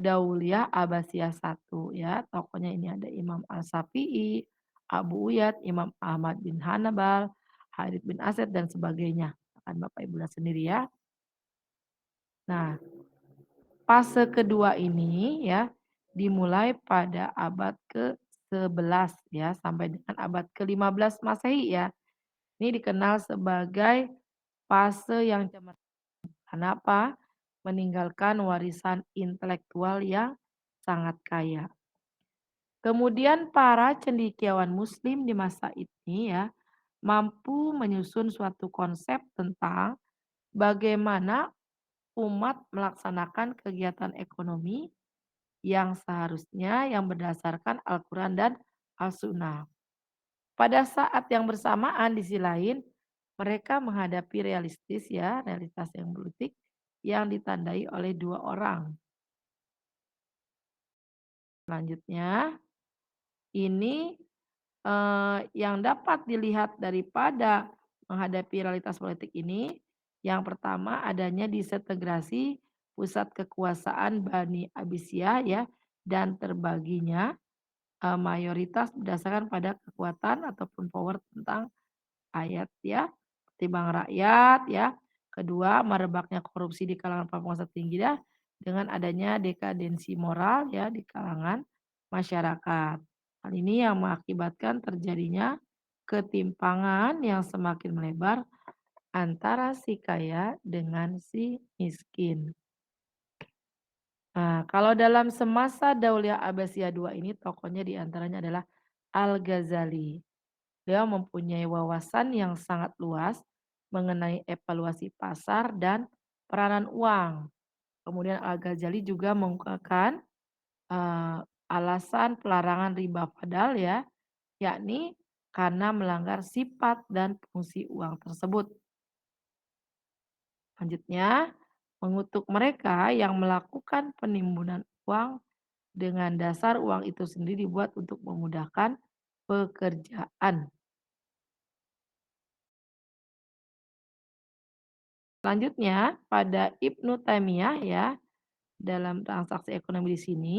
Dauliyah Abbasiyah I ya. Tokohnya ini ada Imam Asy-Syafi'i, Abu Uyaid, Imam Ahmad bin Hanbal, Harits bin Asyad dan sebagainya. Kan Bapak Ibu lihat sendiri ya. Nah, fase kedua ini ya dimulai pada abad ke-11 ya sampai dengan abad ke-15 Masehi ya. Ini dikenal sebagai fase yang cemerlang. Kenapa? Meninggalkan warisan intelektual yang sangat kaya. Kemudian para cendekiawan muslim di masa ini ya mampu menyusun suatu konsep tentang bagaimana umat melaksanakan kegiatan ekonomi yang seharusnya yang berdasarkan Al-Quran dan As-Sunnah. Pada saat yang bersamaan di sisi lain, mereka menghadapi realitas yang politik yang ditandai oleh dua orang. Selanjutnya, ini yang dapat dilihat daripada menghadapi realitas politik ini, yang pertama adanya disintegrasi pusat kekuasaan Bani Abbasiyah ya dan terbaginya mayoritas berdasarkan pada kekuatan ataupun power tentang ayat ya, pertimbangan rakyat ya. Kedua, merebaknya korupsi di kalangan penguasa tinggi ya, dengan adanya dekadensi moral ya di kalangan masyarakat. Hal ini yang mengakibatkan terjadinya ketimpangan yang semakin melebar antara si kaya dengan si miskin. Nah, kalau dalam semasa Dauliah Abbasiyah II ini tokohnya diantaranya adalah Al-Ghazali. Beliau mempunyai wawasan yang sangat luas mengenai evaluasi pasar dan peranan uang. Kemudian Al-Ghazali juga mengungkapkan eh, alasan pelarangan riba fadal ya, yakni karena melanggar sifat dan fungsi uang tersebut. Selanjutnya, mengutuk mereka yang melakukan penimbunan uang dengan dasar uang itu sendiri dibuat untuk memudahkan pekerjaan. Selanjutnya, pada Ibnu Taimiyah ya, dalam transaksi ekonomi di sini,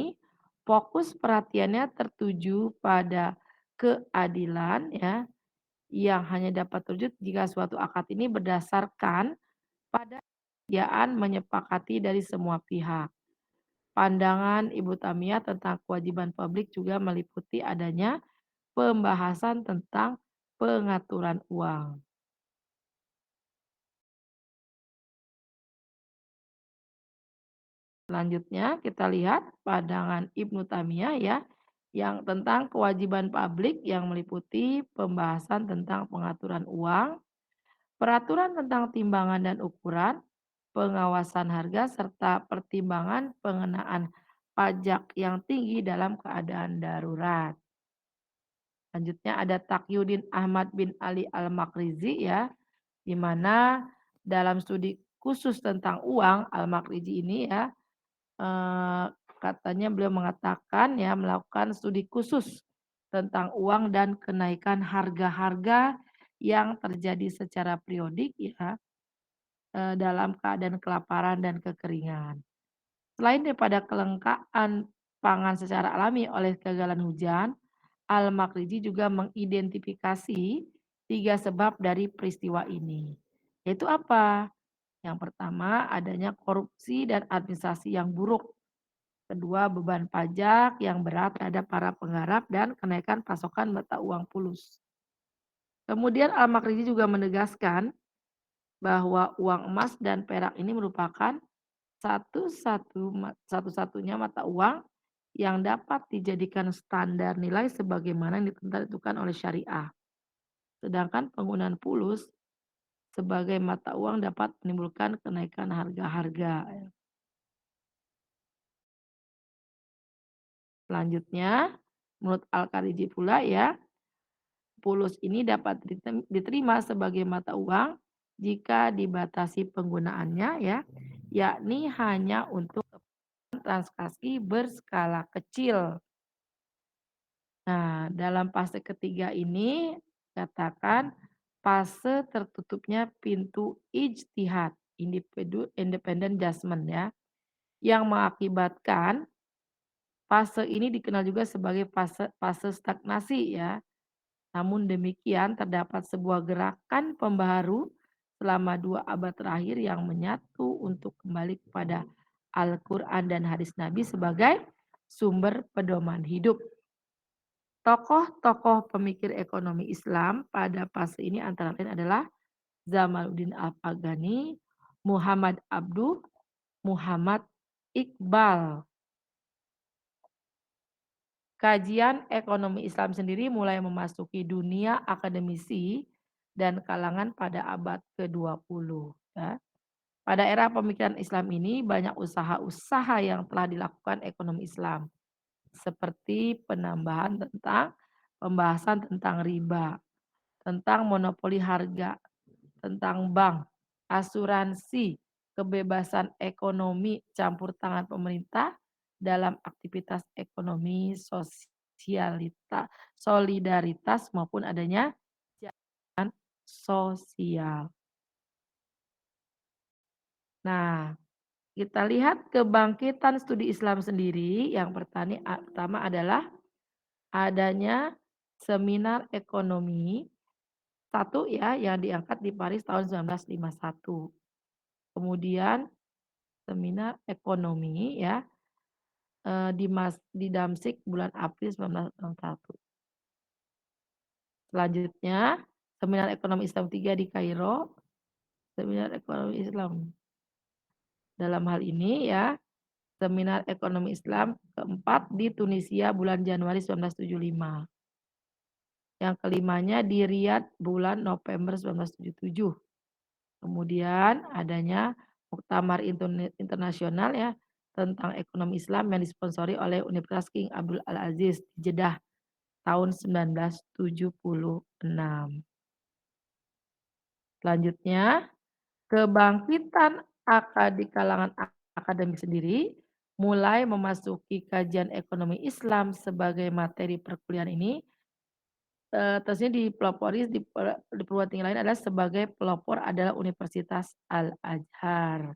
fokus perhatiannya tertuju pada keadilan ya, yang hanya dapat terwujud jika suatu akad ini berdasarkan pada kesediaan menyepakati dari semua pihak. Pandangan Ibu Taimiyah tentang kewajiban publik juga meliputi adanya pembahasan tentang pengaturan uang. Selanjutnya kita lihat pandangan Ibnu Taimiyah ya, yang tentang kewajiban publik yang meliputi pembahasan tentang pengaturan uang, peraturan tentang timbangan dan ukuran, pengawasan harga, serta pertimbangan pengenaan pajak yang tinggi dalam keadaan darurat. Selanjutnya ada Taqiyuddin Ahmad bin Ali Al-Makrizi ya, di mana dalam studi khusus tentang uang Al-Makrizi ini ya, Eee, katanya beliau mengatakan ya, melakukan studi khusus tentang uang dan kenaikan harga-harga yang terjadi secara periodik ya, dalam keadaan kelaparan dan kekeringan. Selain daripada kelangkaan pangan secara alami oleh kegagalan hujan, Al-Makriji juga mengidentifikasi 3 sebab dari peristiwa ini. Yaitu apa? Yang pertama adanya korupsi dan administrasi yang buruk. Kedua, beban pajak yang berat terhadap para penggarap dan kenaikan pasokan mata uang fulus. Kemudian Al-Makriji juga menegaskan bahwa uang emas dan perak ini merupakan satu-satunya mata uang yang dapat dijadikan standar nilai sebagaimana yang ditentukan oleh syariah. Sedangkan penggunaan fulus sebagai mata uang dapat menimbulkan kenaikan harga-harga. Selanjutnya, menurut Al-Khariji pula ya, fulus ini dapat diterima sebagai mata uang jika dibatasi penggunaannya ya, yakni hanya untuk transaksi berskala kecil. Nah, dalam fase ketiga ini katakan fase tertutupnya pintu ijtihad. independent judgment ya, yang mengakibatkan fase ini dikenal juga sebagai fase fase stagnasi ya. Namun demikian terdapat sebuah gerakan pembaharu selama 2 abad terakhir yang menyatu untuk kembali kepada Al-Quran dan hadis Nabi sebagai sumber pedoman hidup. Tokoh-tokoh pemikir ekonomi Islam pada fase ini antara lain adalah Zamaluddin Al-Afghani, Muhammad Abduh, Muhammad Iqbal. Kajian ekonomi Islam sendiri mulai memasuki dunia akademisi dan kalangan pada abad ke-20 ya. Pada era pemikiran Islam ini banyak usaha-usaha yang telah dilakukan ekonomi Islam seperti pembahasan tentang riba, tentang monopoli harga, tentang bank, asuransi, kebebasan ekonomi, campur tangan pemerintah dalam aktivitas ekonomi, solidaritas maupun adanya jaminan sosial. Nah, kita lihat kebangkitan studi Islam sendiri, yang pertama adalah adanya seminar ekonomi satu ya yang diangkat di Paris tahun 1951. Kemudian seminar ekonomi ya, di Damsyik bulan April 1961. Selanjutnya, seminar ekonomi Islam 3 di Kairo, seminar ekonomi Islam. Dalam hal ini ya, seminar ekonomi Islam keempat di Tunisia bulan Januari 1975. Yang kelimanya di Riyadh bulan November 1977. Kemudian adanya Muktamar Internasional ya tentang ekonomi Islam yang disponsori oleh Universitas King Abdul Al-Aziz di Jeddah tahun 1976. Selanjutnya, kebangkitan di kalangan akademik sendiri mulai memasuki kajian ekonomi Islam sebagai materi perkuliahan ini, tentunya dipelopori di perguruan tinggi lain adalah sebagai pelopor adalah Universitas Al-Azhar.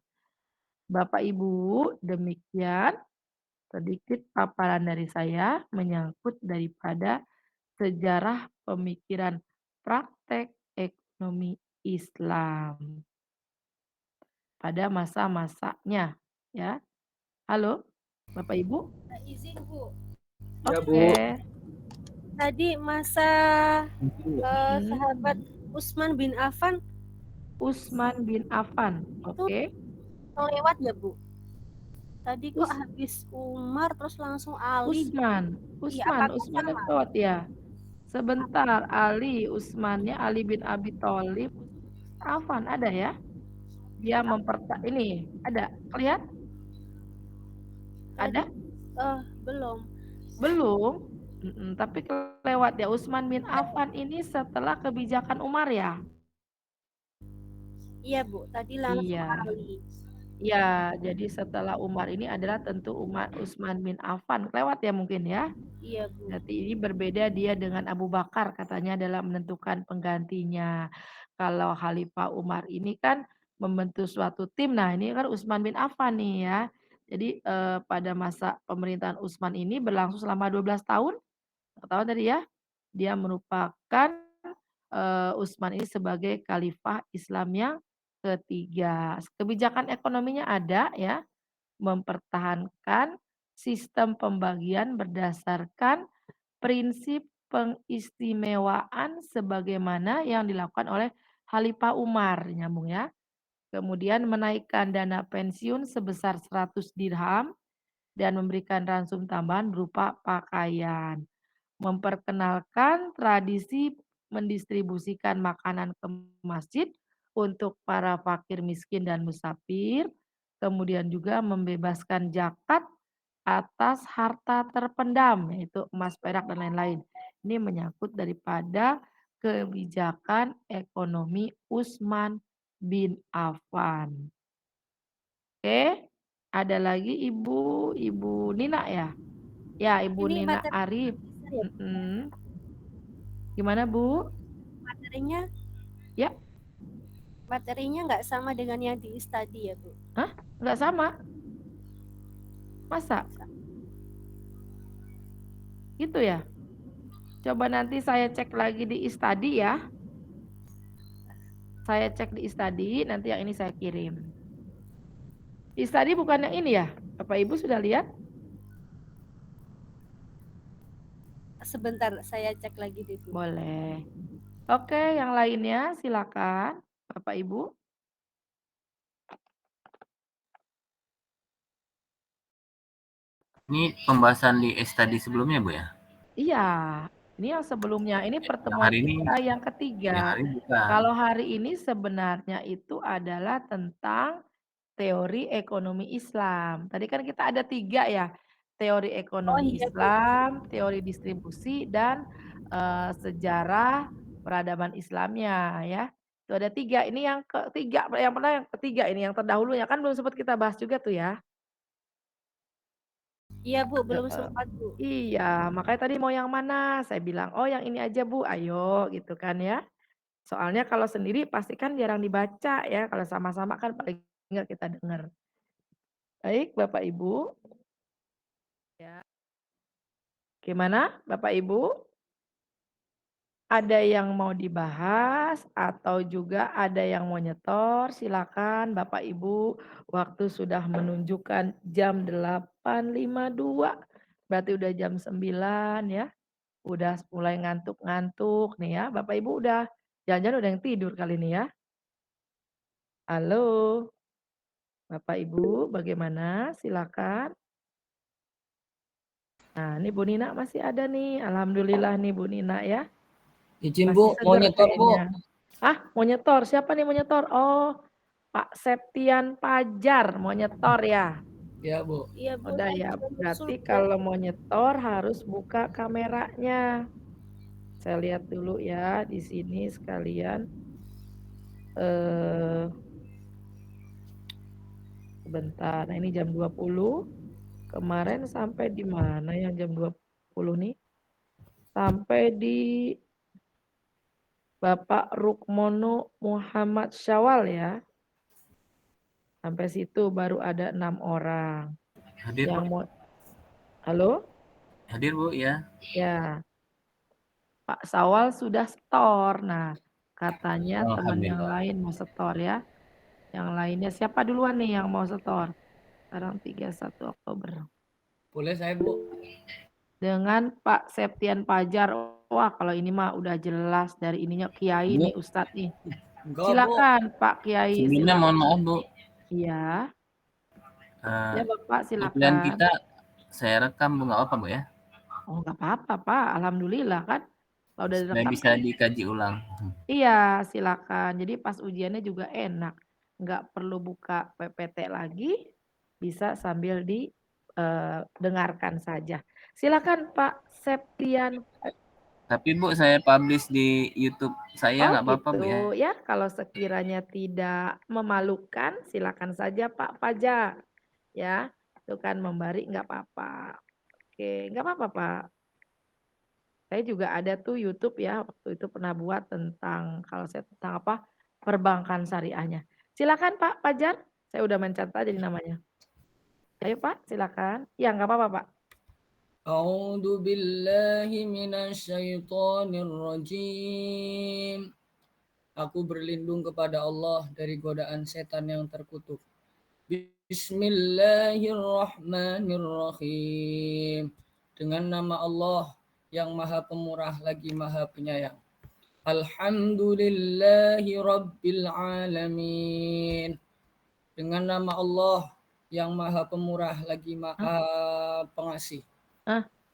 Bapak Ibu, demikian sedikit paparan dari saya menyangkut daripada sejarah pemikiran praktek ekonomi Islam pada masa-masanya ya. Halo, Bapak Ibu? Izin Bu, Ya, Bu. Oke. tadi masa sahabat Utsman bin Affan Utsman bin Affan. itu Oke. lewat ya Bu? Tadi kok Us habis Umar terus langsung Ali gitu. Iya, Utsman apakah itu sama? lewat ya. Sebentar, Ali, Utsmannya Ali bin Abi Thalib, Affan ada ya? Dia ini ada, lihat? Tadi Ada? belum. Belum? Tapi kelewat ya, Utsman bin Affan ini setelah kebijakan Umar ya? Iya Bu, tadi langsung Iya. Ali. Ya, jadi setelah Umar ini adalah tentu Utsman bin Affan, kelewat ya mungkin ya? Iya Bu. Berarti ini berbeda dia dengan Abu Bakar katanya dalam menentukan penggantinya. Kalau Khalifah Umar ini kan membentuk suatu tim, nah ini kan Utsman bin Affan nih ya. Jadi, pada masa pemerintahan Utsman ini berlangsung selama 12 tahun, tahun tadi ya, dia merupakan, Utsman ini sebagai khalifah Islam yang ketiga. Kebijakan ekonominya ada ya, mempertahankan sistem pembagian berdasarkan prinsip pengistimewaan sebagaimana yang dilakukan oleh Khalifah Umar, nyambung ya. Kemudian menaikkan dana pensiun sebesar 100 dirham dan memberikan ransum tambahan berupa pakaian. Memperkenalkan tradisi mendistribusikan makanan ke masjid untuk para fakir miskin dan musafir, kemudian juga membebaskan zakat atas harta terpendam, yaitu emas, perak, dan lain-lain. Ini menyangkut daripada kebijakan ekonomi Utsman bin Affan. Oke, ada lagi Ibu Nina ya? Ya, Ibu Ini Nina materi Arif. ya, Gimana Bu? materinya Ya, Materinya nggak sama dengan yang di study ya, Bu? Hah? Nggak sama? Masa? Gitu ya? Coba nanti saya cek lagi di Study ya. Saya cek di Study, nanti yang ini saya kirim. Study bukan yang ini ya? Bapak Ibu sudah lihat? Sebentar, saya cek lagi deh, Bu. Boleh. Oke, yang lainnya silakan Bapak Ibu. Ini pembahasan di study sebelumnya, Bu, ya? Iya, ini yang sebelumnya, ini Yang pertemuan hari ini kita yang yang ketiga. hari ini bukan. Kalau hari ini sebenarnya itu adalah tentang teori ekonomi Islam. Tadi kan kita ada 3 ya, teori Oh ekonomi iya, Bu. Islam, teori distribusi, dan, sejarah peradaban Islamnya ya. Itu ada 3, ini yang ketiga, yang ketiga ini, yang terdahulunya, kan belum sempat kita bahas juga tuh ya. Iya, Bu, belum Heeh. sempat, Bu. Iya, makanya tadi mau yang mana? Saya bilang, "Oh yang ini aja Bu, ayo," gitu kan ya. Soalnya kalau sendiri pasti kan jarang dibaca ya, kalau sama-sama kan paling enggak kita dengar. Baik Bapak Ibu. Ya. Gimana Bapak Ibu? Ada yang mau dibahas atau juga ada yang mau nyetor? Silakan Bapak Ibu, waktu sudah menunjukkan jam 8.52, berarti udah jam 9 ya. Udah mulai ngantuk-ngantuk nih ya, Bapak Ibu udah jangan-jangan udah yang tidur kali ini ya? Halo, Bapak Ibu bagaimana? Silakan. Nah, ini Bu Nina masih ada nih, alhamdulillah nih Bu Nina ya, Izin Bu, masih mau seger nyetor Bu. kayaknya. Ah, mau nyetor? Siapa nih mau nyetor? Oh, Pak Septian Pajar mau nyetor ya? Ya Bu. Iya, Bu, Udah saya ya, juga nyusul, berarti Bu. kalau mau nyetor harus buka kameranya. Saya lihat dulu ya di sini sekalian, eh sebentar, nah ini jam 20, kemarin sampai di mana yang jam 20 nih? Sampai di Bapak Rukmono Muhammad Syawal ya. Sampai situ baru ada 6 orang. Hadir, Yang Pak. mau halo? Hadir, Bu, ya. Ya, Pak Syawal sudah setor. Nah, katanya teman yang Alhamdulillah. lain mau setor ya. Yang lainnya siapa duluan nih yang mau setor? Sekarang 31 Oktober. Boleh saya Bu. Dengan Pak Septian Pajar. Wah, kalau ini mah udah jelas dari ininya kiai Bu, nih, ustadz nih. Enggak Bu. Silakan Pak Kiai, sebelumnya mohon silakan. maaf, Bu. Iya, Eh, ya Bapak Iklan silakan. kita saya rekam, Bu, nggak apa, Bu, ya? Oh nggak apa-apa Pak, alhamdulillah kan. Kalau udah Supaya direkam bisa kan dikaji ulang. iya silakan. Jadi pas ujiannya juga enak. Nggak perlu buka PPT lagi, bisa sambil dengarkan saja. Silakan Pak Septian. Tapi, Bu, saya publish di YouTube saya Oh nggak apa-apa, Bu, ya? gitu ya, kalau sekiranya tidak memalukan silakan saja Pak Fajar, ya. Itu kan membari nggak apa-apa. Oke, nggak apa-apa Pak. Saya juga ada tuh YouTube ya, waktu itu pernah buat tentang kalau saya tentang apa, perbankan syariahnya. Silakan Pak Fajar, saya udah mencatat jadi namanya. Ayo Pak, silakan. Ya nggak apa-apa Pak. A'udzu billahi minasyaitonir rajim. Aku berlindung kepada Allah dari godaan setan yang terkutuk. Bismillahirrahmanirrahim. Dengan nama Allah yang Maha Pemurah lagi Maha Penyayang. Alhamdulillahi Rabbil Alamin. Dengan nama Allah yang Maha Pemurah lagi Hah? Maha Pengasih.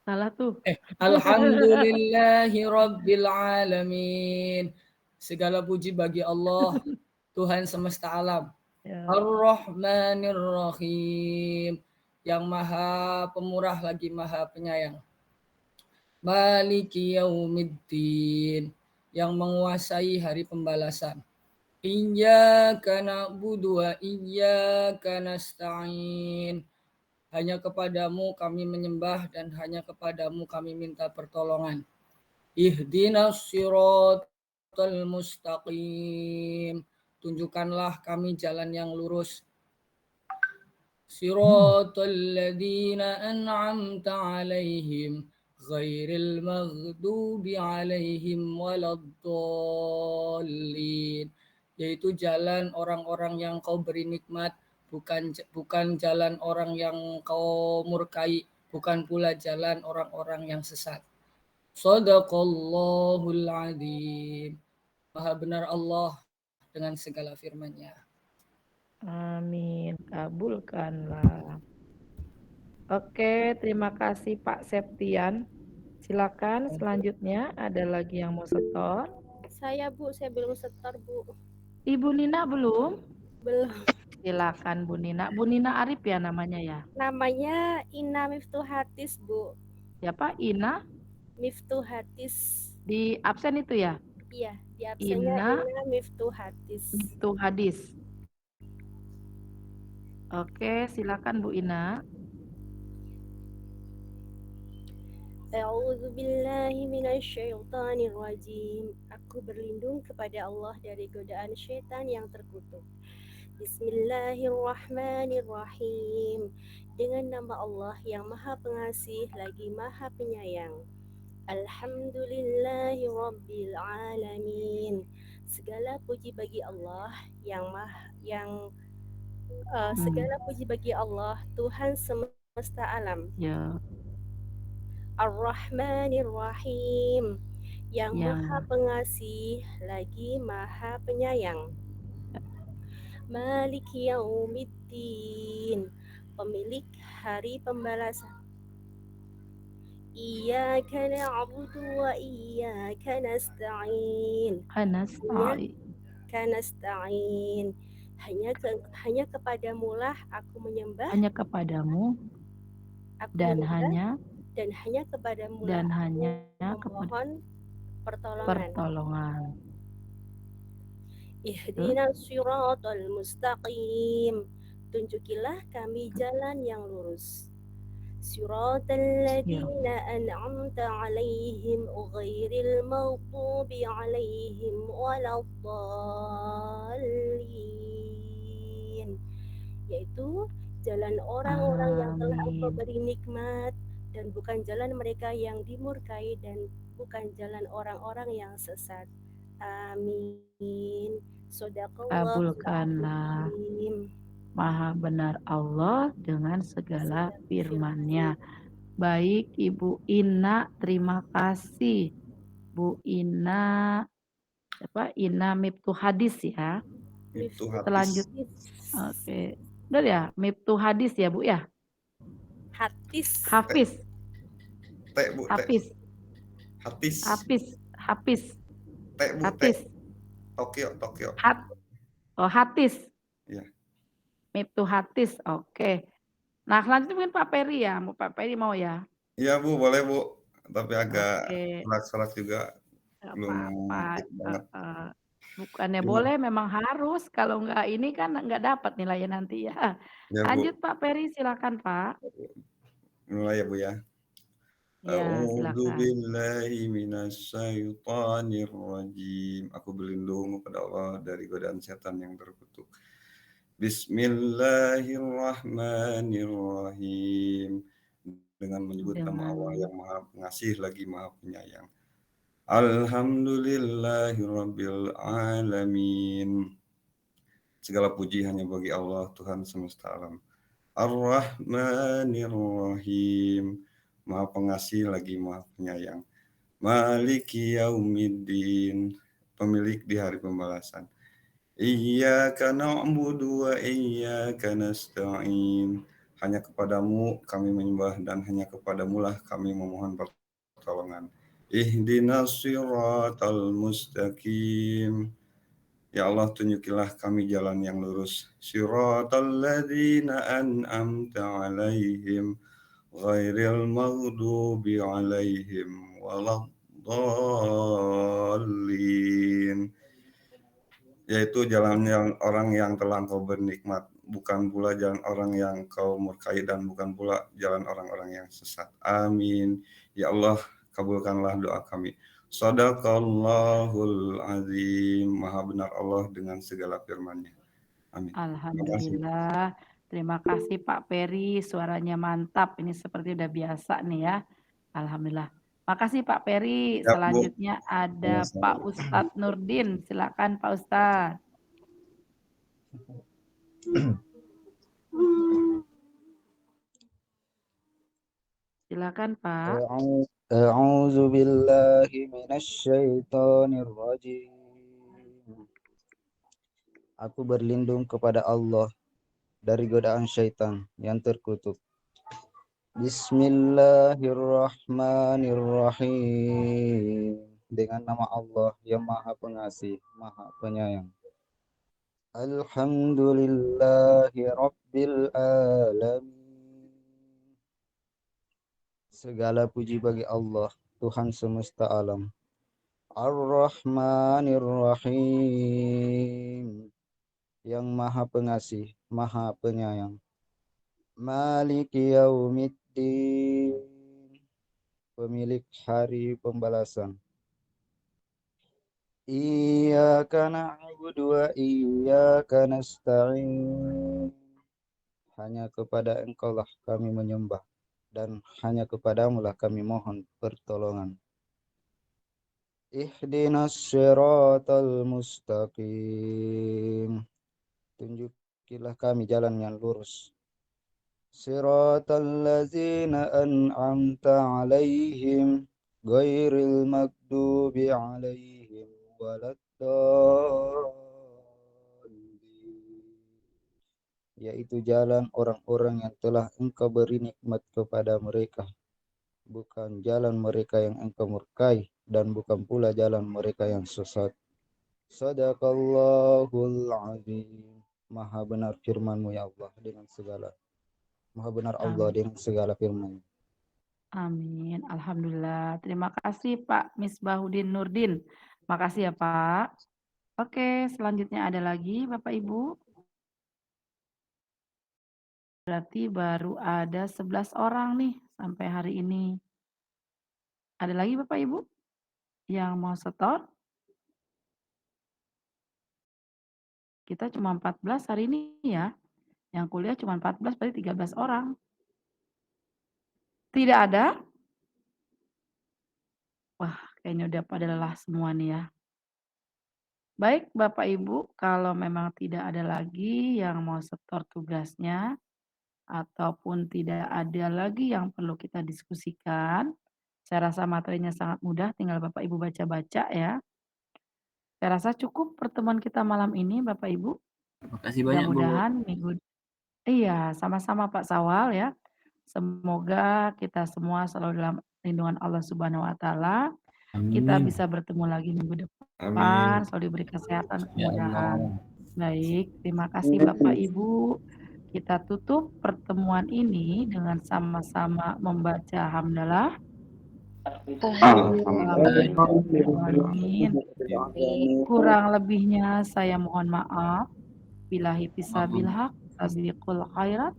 Salah tuh. Alhamdulillahi Rabbil Alamin. Segala puji bagi Allah, Tuhan semesta alam. Ya. Ar-Rahmanir Rahim. Yang Maha Pemurah lagi Maha Penyayang. Maliki Yaumiddin. Yang menguasai hari pembalasan. Iyyaka na'budu wa iyyaka nasta'in. Hanya kepadamu kami menyembah dan hanya kepadamu kami minta pertolongan. Ihdinas siratal mustaqim. tunjukkanlah kami jalan yang lurus. Hmm. Siratal ladzina an'amta 'alaihim ghairil maghdubi 'alaihim waladdallin. Yaitu jalan orang-orang yang kau beri nikmat, bukan jalan orang yang kau murkai, bukan pula jalan orang-orang yang sesat. Shadaqallahul adzim. Maha benar Allah dengan segala firman-Nya. Amin, kabulkanlah. Oke, terima kasih Pak Septian. Silakan selanjutnya ada lagi yang mau setor? Saya Bu, saya belum setor Bu. Ibu Nina belum? Belum. Silakan Bu Nina. Bu Nina Arif ya namanya ya? Namanya Ina Miftuhatis Bu. Siapa? Ina? Miftuhatis. Di absen itu ya? Iya, di absennya Ina Ina Miftuhatis. itu hadis. Oke, silakan Bu Ina. A'udzu billahi minasyaitonir rajim. Aku berlindung kepada Allah dari godaan syaitan yang terkutuk. Bismillahirrahmanirrahim. Dengan nama Allah yang Maha Pengasih lagi Maha Penyayang. Alhamdulillahi Rabbil Alamin. Segala puji bagi Allah segala puji bagi Allah, Tuhan semesta alam. Ya. Ar-Rahmanir-Rahim, yang Ya. Maha Pengasih lagi Maha Penyayang. Maliki Yaumiddin, pemilik hari pembalasan. Iyyaka na'budu wa iyyaka nasta'in. Nasta'in. Hanya kepadamulah aku menyembah. Hanya kepadamu. Aku Dan menyembah, hanya. Dan hanya kepadamulah Dan aku hanya memohon pertolongan. Ihdinas siratal mustaqim. Tunjukilah kami jalan yang lurus. Siratal ladzina an'amta 'alaihim ghairil maghdubi 'alaihim waladdallin. Yaitu jalan orang-orang yang telah Engkau beri nikmat, dan bukan jalan mereka yang dimurkai, dan bukan jalan orang-orang yang sesat. Amin. Kabulkanlah. Maha benar Allah dengan segala firman-Nya. Baik Ibu Ina, terima kasih. Bu Ina, Ina Miftu Hadis ya. Miftu Hadis. Selanjutnya, oke. Udah ya, Miftu Hadis ya Bu ya. Hafiz. Teh Bu. Hafiz. Teh Bu. Hafiz. Tokyo. Hatis. Iya. Miftu Hatis, oke. Nah, selanjutnya mungkin Pak Peri ya. Pak Peri mau ya? Iya Bu, boleh Bu. Tapi agak serak juga. Belum banget. Bukannya Iya. boleh, memang harus. Kalau enggak ini kan enggak dapat nilainya nanti ya. Ya, Lanjut Bu. Pak Peri, silakan Pak. Mulai ya Bu ya. Ya, A'udzu silakan. billahi minasyaitonir rajim. Aku berlindung kepada Allah dari godaan setan yang terkutuk. Bismillahirrahmanirrahim. Dengan menyebut nama Allah yang Maha Pengasih lagi Maha Penyayang. Alhamdulillahirabbil alamin. Segala puji hanya bagi Allah, Tuhan semesta alam. Ar-Rahmanir-Rahim. Maha Pengasih lagi Maha Penyayang. Maliki Yaumiddin. Pemilik di hari pembalasan. Iyyaka na'budu wa iyyaka nasta'in. Hanya kepadamu kami menyembah dan hanya kepadamulah kami memohon pertolongan. Ihdinas siratal mustaqim. Ya Allah, tunjukilah kami jalan yang lurus. Siratal ladzina an'amta 'alaihim ghairil maghdubi 'alaihim waladdallin. Yaitu jalan yang orang yang telah Engkau bernikmat, bukan pula jalan orang yang Kau murkai, dan bukan pula jalan orang-orang yang sesat. Amin. Ya Allah, kabulkanlah doa kami. Shadaqallahul azim. Maha benar Allah dengan segala firman-Nya. Amin. Terima kasih. Alhamdulillah. Terima kasih Pak Peri, suaranya mantap. Ini seperti udah biasa nih ya. Alhamdulillah. Makasih Pak Peri. Ya, Bu. Selanjutnya ada Sama-sama. Pak Ustadz Nurdin. Silakan Pak Ustadz. Silakan Pak. A'udzu billahi minasyaitonir rajim. Aku berlindung kepada Allah dari godaan syaitan yang terkutuk. Bismillahirrahmanirrahim. Dengan nama Allah yang Maha Pengasih, Maha Penyayang. Alhamdulillahi Rabbil Alamin. Segala puji bagi Allah, Tuhan semesta alam. Ar-Rahmanir-Rahim, yang Maha Pengasih, Maha Penyayang. Maliki Yaumiddin, pemilik hari pembalasan. Iyyaka na'budu wa iyyaka nasta'in. Hanya kepada Engkaulah kami menyembah, dan hanya kepadamulah kami mohon pertolongan. Ihdinas siratal mustaqim. Tunjukilah kami jalan yang lurus. Siratal ladzina an'amta alaihim ghairil maghdubi alaihim waladdallin. Yaitu jalan orang-orang yang telah Engkau beri nikmat kepada mereka, bukan jalan mereka yang Engkau murkai, dan bukan pula jalan mereka yang sesat. Shadaqallahul azim. Maha benar firman-Mu ya Allah dengan segala. Maha benar Allah dengan segala firman. Amin. Alhamdulillah. Terima kasih Pak Misbahuddin Nurdin. Makasih ya Pak. Oke, selanjutnya ada lagi Bapak Ibu. Berarti baru ada 11 orang nih sampai hari ini. Ada lagi Bapak Ibu yang mau setor? Kita cuma 14 hari ini ya. Yang kuliah cuma 14, berarti 13 orang. Tidak ada? Wah, kayaknya udah pada lelah semua nih ya. Baik Bapak Ibu, kalau memang tidak ada lagi yang mau setor tugasnya, ataupun tidak ada lagi yang perlu kita diskusikan, saya rasa materinya sangat mudah, tinggal Bapak Ibu baca-baca ya. Saya rasa cukup pertemuan kita malam ini Bapak Ibu. Makasih banyak Bu. Mudah-mudahan minggu iya, sama-sama Pak Sawal ya. Semoga kita semua selalu dalam lindungan Allah Subhanahu wa taala. Kita Amin. bisa bertemu lagi minggu Amin. depan, selalu diberi kesehatan, Ya kemudahan. Allah. Baik, terima kasih Bapak Ibu. Kita tutup pertemuan ini dengan sama-sama membaca hamdalah. Amin. Kurang lebihnya saya mohon maaf. Billahi fissabil haq, sabiqul khairat.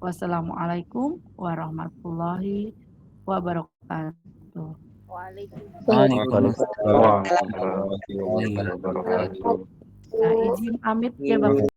Wassalamualaikum warahmatullahi wabarakatuh. Waalaikumsalam. Waalaikumsalam warahmatullahi wabarakatuh. Nah, izin pamit ya Bapak.